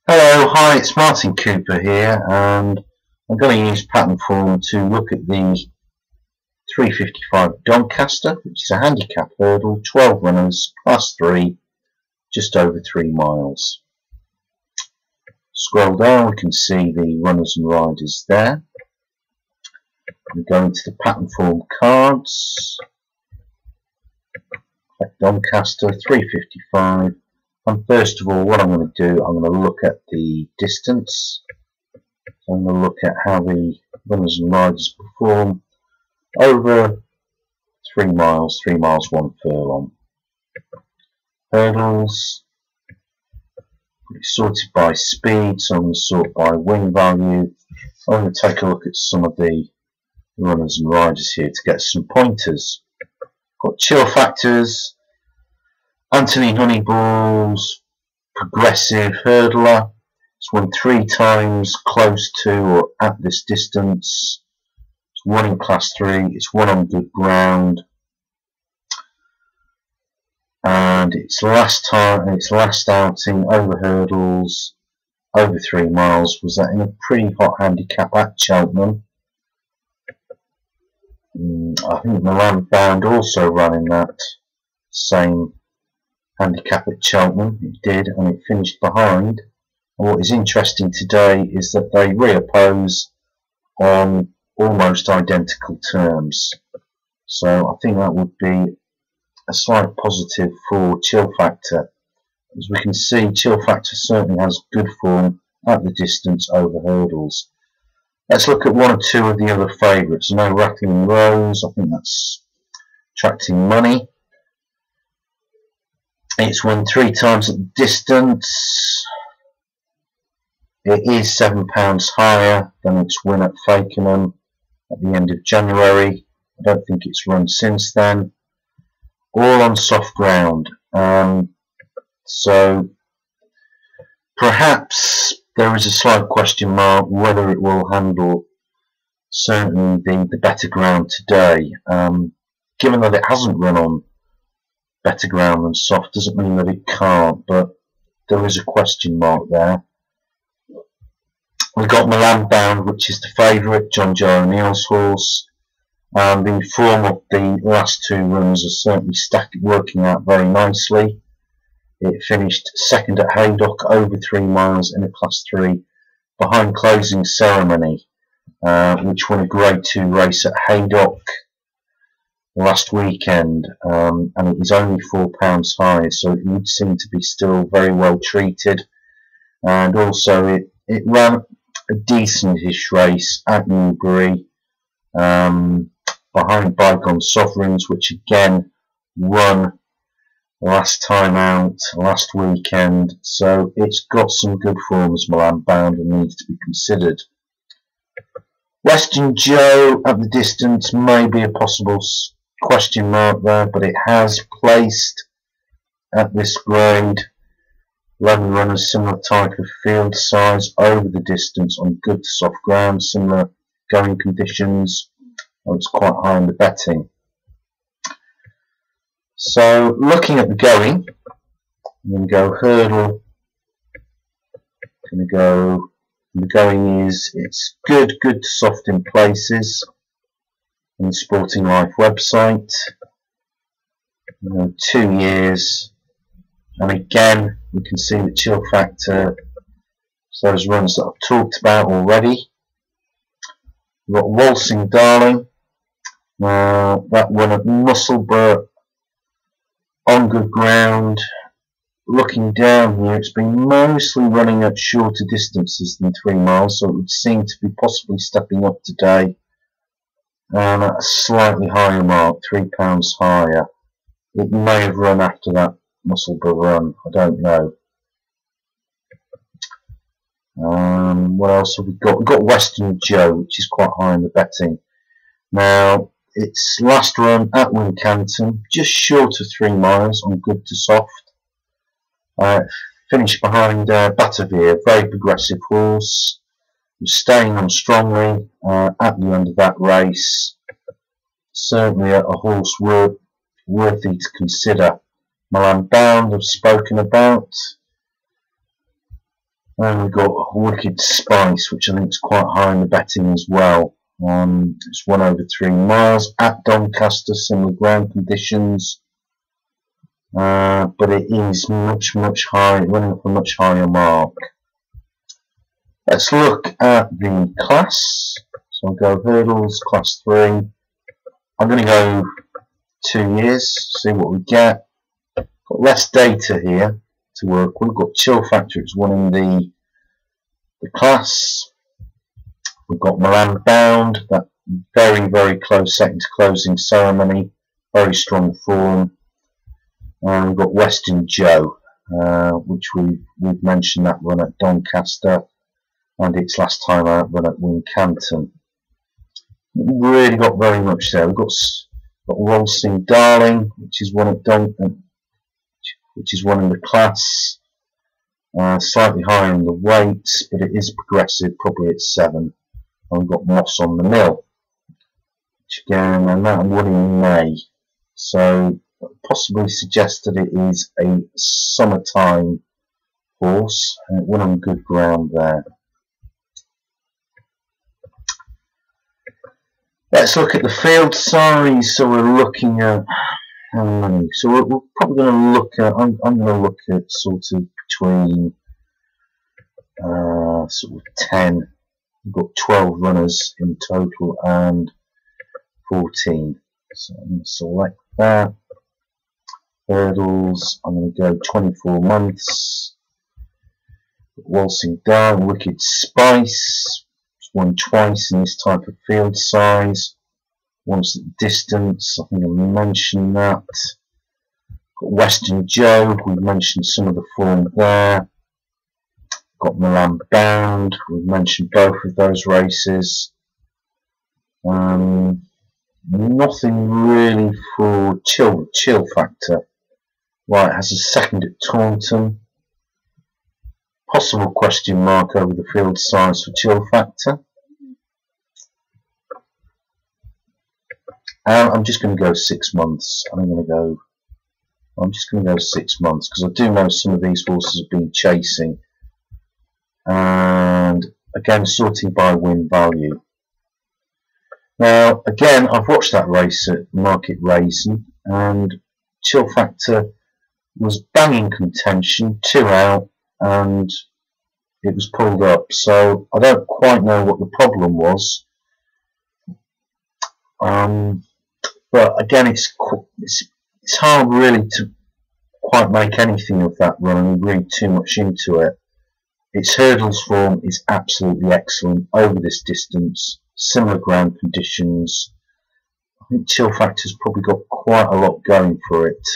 Hello, hi, it's Martin Cooper here, and I'm going to use Patternform to look at the 355 Doncaster, which is a handicap hurdle, 12 runners, class 3, just over 3 miles. Scroll down, we can see the runners and riders there. We go into the Patternform cards, Doncaster 355. And first of all, what I'm going to do, I'm going to look at the distance. So I'm going to look at how the runners and riders perform over 3 miles, 3 miles 1 furlong. Hurdles, it's sorted by speed, so I'm going to sort by wing value. I'm going to take a look at some of the runners and riders here to get some pointers. Got chill factors. Anthony Honeyball's progressive hurdler. It's won 3 times close to or at this distance. It's won in class 3. It's won on good ground. And its last outing over hurdles over 3 miles was that in a pretty hot handicap at Cheltenham. I think Milan Bound also ran in that same handicap at Cheltenham. It did, and it finished behind. And what is interesting today is that they reoppose on almost identical terms. So I think that would be a slight positive for Chill Factor. As we can see, Chill Factor certainly has good form at the distance over hurdles. Let's look at 1 or 2 of the other favourites. No Rattling Rose, I think that's attracting money. It's won 3 times at the distance. It is £7 higher than its win at Fakenham at the end of January. I don't think it's run since then. All on soft ground. So perhaps there is a slight question mark whether it will handle certainly the better ground today. Given that it hasn't run on better ground than soft doesn't mean that it can't, but there is a question mark there. We've got Milan Bound, which is the favourite, John Joe O'Neill's horse. The form of the last 2 runs are certainly working out very nicely. It finished second at Haydock over 3 miles in a class 3 behind Closing Ceremony, which won a grade 2 race at Haydock last weekend, and it is only £4 higher, so it would seem to be still very well treated. And also it ran a decent-ish race at Newbury behind Bygone Sovereigns, which again won last time out last weekend, so it's got some good form as Milan Bound and needs to be considered. Western Joe at the distance may be a possible question mark there, but it has placed at this grade. 11 runners, similar type of field size over the distance on good soft ground, similar going conditions. It's quite high in the betting. So looking at the going, I'm going to go hurdle. The going is it's good to soft in places. On the Sporting Life website, 2 years, and again we can see the Chill Factor, those runs that I've talked about already. We've got Waltzing Darling, that one at Musselburgh on good ground. Looking down here, it's been mostly running at shorter distances than 3 miles, so it would seem to be possibly stepping up today. And at a slightly higher mark, £3 higher. It may have run after that Musselburgh run, I don't know. What else have we got? We've got Western Joe, which is quite high in the betting. Now, its last run at Wincanton, just short of 3 miles on good to soft. Finished behind Batavia, very progressive horse. Was staying on strongly at the end of that race. Certainly a horse worthy to consider. Milan Bound I've spoken about. And we've got Wicked Spice, which I think is quite high in the betting as well. It's 1/3 miles at Doncaster, similar ground conditions, but it is much higher, running up a much higher mark. Let's look at the class. So I'll go hurdles, class 3. I'm going to go 2 years, see what we get. Got less data here to work with. We've got chill factor, it's winning the class. We've got Milan bound, that very close second to closing ceremony, very strong form. And we've got Western Joe, which we've mentioned that run at Doncaster, and its last time out run at Wincanton. Really got very much there. We've got Rolsing Darling, which is one at which is one in the class. Slightly higher in the weights, but it is progressive, probably at 7. And we've got Moss on the Mill, which again, and that one in May. So possibly suggested it is a summertime horse, and it went on good ground there. Let's look at the field size. So we're looking at how many. So we're probably going to look at. I'm going to look at sort of between sort of 10. We've got 12 runners in total and 14. So I'm going to select that. Hurdles. I'm going to go 24 months. Waltzing Down, Wicked Spice. Won twice in this type of field size. Once at distance, I think I mentioned that. Got Western Joe, we've mentioned some of the form there. Got Milan Bound, we've mentioned both of those races. Nothing really for chill factor. Right, it has a second at Taunton. Possible question mark over the field size for chill factor. I'm just going to go 6 months. I'm just going to go 6 months because I do know some of these horses have been chasing. And again, sorting by win value. Now, again, I've watched that race at Market Racing, and chill factor was banging contention, 2 out, and it was pulled up. So I don't quite know what the problem was. But again, it's hard really to quite make anything of that run and read too much into it. Its hurdles form is absolutely excellent over this distance, similar ground conditions. I think chill factor's probably got quite a lot going for it.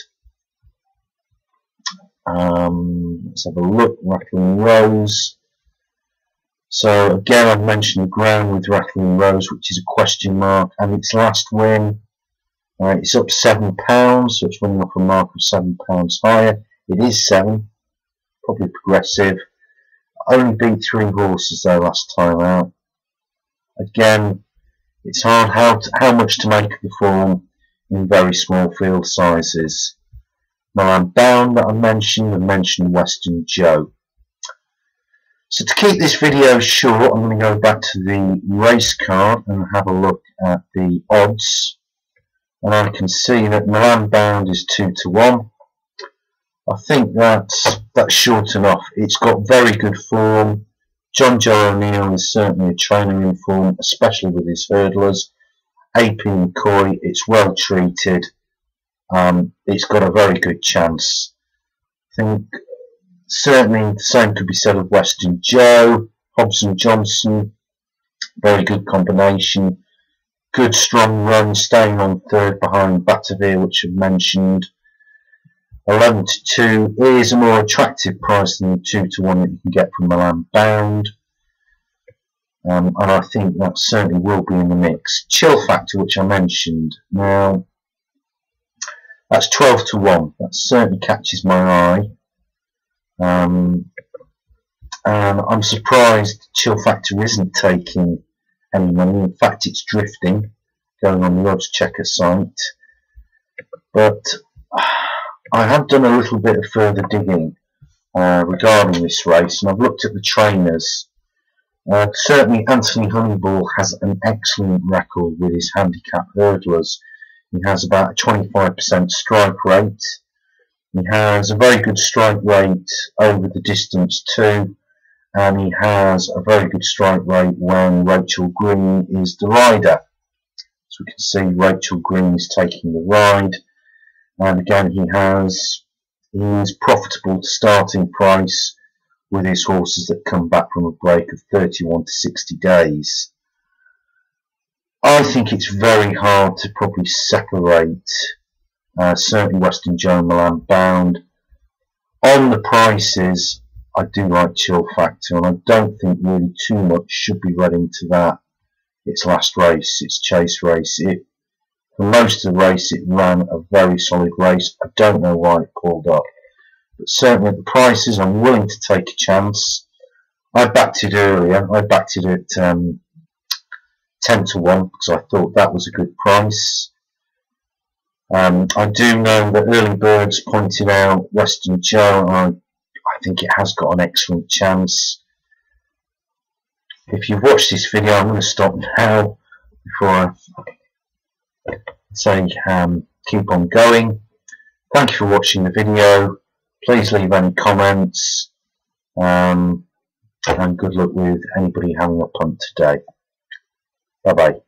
Let's have a look. Rattling Rose. So again, I've mentioned ground with Rattling Rose, which is a question mark, and its last win, it's up £7, so it's winning off a mark of £7 higher. It is 7, probably progressive. Only beat 3 horses though last time out. Again, it's hard how much to make of the form in very small field sizes. Milan Bound that I mentioned Western Joe. So to keep this video short, I'm going to go back to the race card and have a look at the odds. And I can see that Milan Bound is 2-1. I think that's short enough. It's got very good form. John Joe O'Neill is certainly a trainer in form, especially with his hurdlers. AP McCoy, it's well treated. It's got a very good chance. I think certainly the same could be said of Western Joe, Hobson Johnson, very good combination. Good strong run, staying on 3rd behind Batavia, which I've mentioned. 11-2 is a more attractive price than the 2-1 that you can get from Milan Bound. And I think that certainly will be in the mix. Chill factor, which I mentioned. Now, that's 12-1. That certainly catches my eye. And I'm surprised chill factor isn't taking any money. In fact, it's drifting, going on the odds checker site. But I have done a little bit of further digging, regarding this race, and I've looked at the trainers. Certainly Anthony Honeyball has an excellent record with his handicap hurdlers. He has about a 25% strike rate. He has a very good strike rate over the distance too, and he has a very good strike rate when Rachel Green is the rider. So we can see Rachel Green is taking the ride, and again he is profitable to starting price with his horses that come back from a break of 31 to 60 days. I think it's very hard to probably separate certainly Western Joe Milan Bound. On the prices, I do like Chill Factor, and I don't think really too much should be read into that. Its last race, its chase race, for most of the race it ran a very solid race. I don't know why it pulled up, but certainly at the prices I'm willing to take a chance. I backed it earlier. I backed it at 10 to 1 because I thought that was a good price. I do know that Early Birds pointed out Western Joe. I think it has got an excellent chance. If you've watched this video, I'm going to stop now before I say keep on going. Thank you for watching the video. Please leave any comments, and good luck with anybody having a punt today. Bye bye.